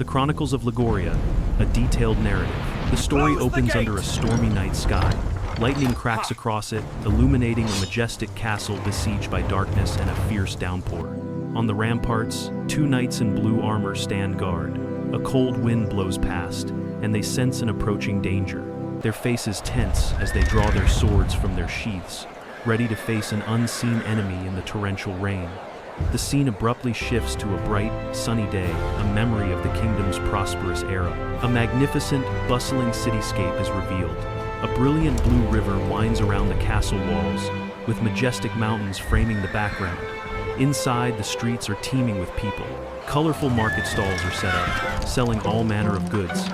The Chronicles of Legoria, a detailed narrative. The story opens under a stormy night sky. Lightning cracks across it, illuminating a majestic castle besieged by darkness and a fierce downpour. On the ramparts, two knights in blue armor stand guard. A cold wind blows past, and they sense an approaching danger. Their faces tense as they draw their swords from their sheaths, ready to face an unseen enemy in the torrential rain. The scene abruptly shifts to a bright, sunny day, a memory of the kingdom's prosperous era. A magnificent, bustling cityscape is revealed. A brilliant blue river winds around the castle walls, with majestic mountains framing the background. Inside, the streets are teeming with people. Colorful market stalls are set up, selling all manner of goods.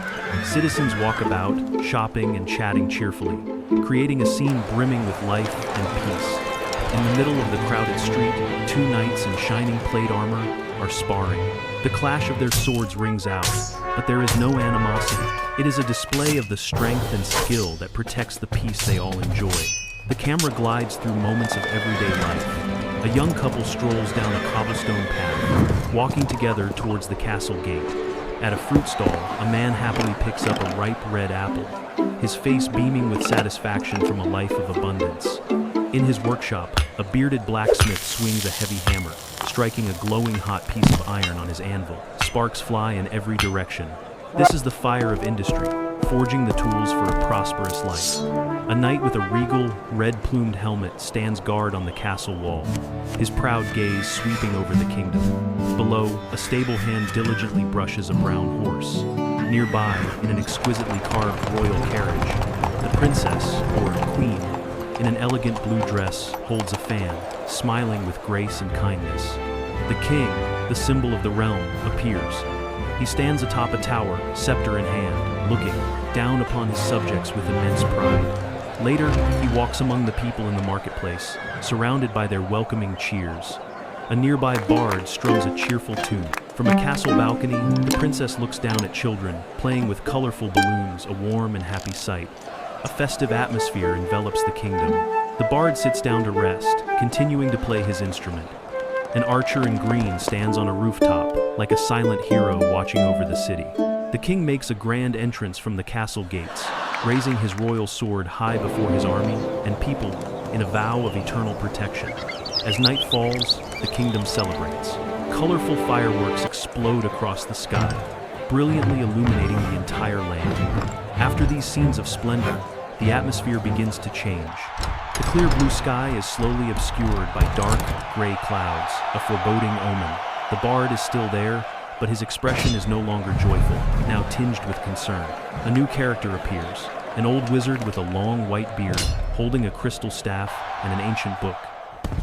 Citizens walk about, shopping and chatting cheerfully, creating a scene brimming with life and peace. In the middle of the crowded street, two knights in shining plate armor are sparring. The clash of their swords rings out, but there is no animosity. It is a display of the strength and skill that protects the peace they all enjoy. The camera glides through moments of everyday life. A young couple strolls down a cobblestone path, walking together towards the castle gate. At a fruit stall, a man happily picks up a ripe red apple, his face beaming with satisfaction from a life of abundance. In his workshop, a bearded blacksmith swings a heavy hammer, striking a glowing hot piece of iron on his anvil. Sparks fly in every direction. This is the fire of industry, forging the tools for a prosperous life. A knight with a regal, red-plumed helmet stands guard on the castle wall, his proud gaze sweeping over the kingdom. Below, a stable hand diligently brushes a brown horse. Nearby, in an exquisitely carved royal carriage, the princess, or queen, in an elegant blue dress, holds a fan, smiling with grace and kindness. The king, the symbol of the realm, appears. He stands atop a tower, scepter in hand, looking down upon his subjects with immense pride. Later, he walks among the people in the marketplace, surrounded by their welcoming cheers. A nearby bard strums a cheerful tune. From a castle balcony, the princess looks down at children, playing with colorful balloons, a warm and happy sight. A festive atmosphere envelops the kingdom. The bard sits down to rest, continuing to play his instrument. An archer in green stands on a rooftop, like a silent hero watching over the city. The king makes a grand entrance from the castle gates, raising his royal sword high before his army and people in a vow of eternal protection. As night falls, the kingdom celebrates. Colorful fireworks explode across the sky, brilliantly illuminating the entire land. After these scenes of splendor, the atmosphere begins to change. The clear blue sky is slowly obscured by dark, gray clouds, a foreboding omen. The bard is still there, but his expression is no longer joyful, now tinged with concern. A new character appears, an old wizard with a long white beard, holding a crystal staff and an ancient book.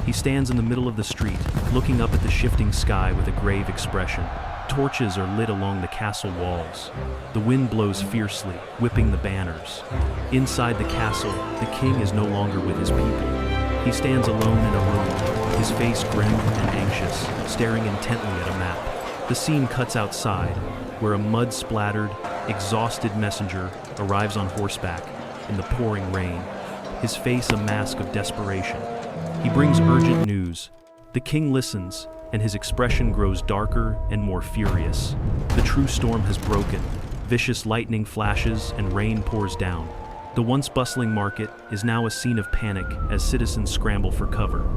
He stands in the middle of the street, looking up at the shifting sky with a grave expression. Torches are lit along the castle walls. The wind blows fiercely, whipping the banners. Inside the castle, the king is no longer with his people. He stands alone in a room, his face grim and anxious, staring intently at a map. The scene cuts outside, where a mud-splattered, exhausted messenger arrives on horseback in the pouring rain, his face a mask of desperation. He brings urgent news. The king listens, and his expression grows darker and more furious. The true storm has broken. Vicious lightning flashes and rain pours down. The once bustling market is now a scene of panic as citizens scramble for cover.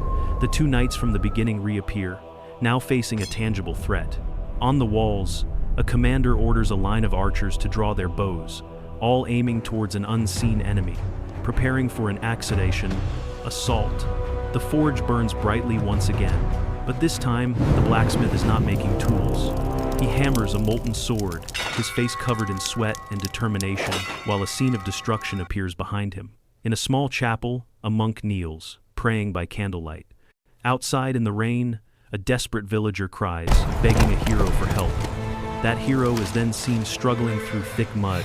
The two knights from the beginning reappear, now facing a tangible threat. On the walls, a commander orders a line of archers to draw their bows, all aiming towards an unseen enemy, preparing for an assault. The forge burns brightly once again, but this time, the blacksmith is not making tools. He hammers a molten sword, his face covered in sweat and determination, while a scene of destruction appears behind him. In a small chapel, a monk kneels, praying by candlelight. Outside in the rain, a desperate villager cries, begging a hero for help. That hero is then seen struggling through thick mud,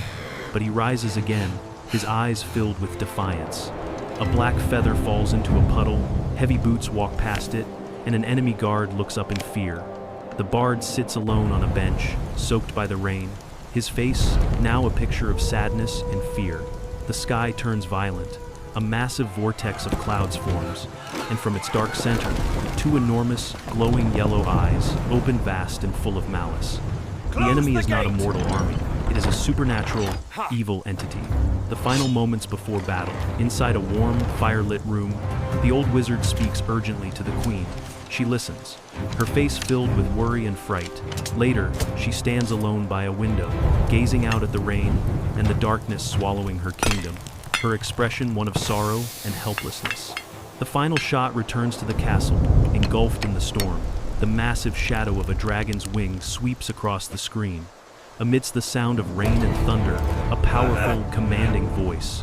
but he rises again, his eyes filled with defiance. A black feather falls into a puddle, heavy boots walk past it, and an enemy guard looks up in fear. The bard sits alone on a bench, soaked by the rain, his face now a picture of sadness and fear. The sky turns violent. A massive vortex of clouds forms, and from its dark center, two enormous, glowing yellow eyes open vast and full of malice. The enemy is not a mortal army. It is a supernatural, evil entity. The final moments before battle, inside a warm, fire-lit room, the old wizard speaks urgently to the queen. She listens, her face filled with worry and fright. Later, she stands alone by a window, gazing out at the rain and the darkness swallowing her kingdom, her expression one of sorrow and helplessness. The final shot returns to the castle, engulfed in the storm. The massive shadow of a dragon's wing sweeps across the screen. Amidst the sound of rain and thunder, a powerful, commanding voice.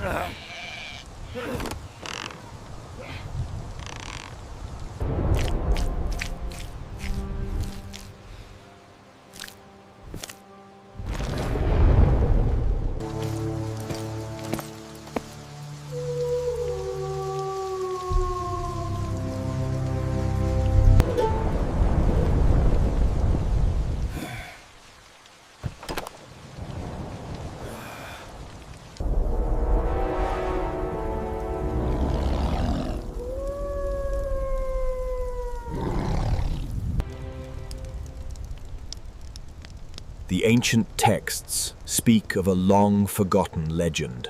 The ancient texts speak of a long-forgotten legend,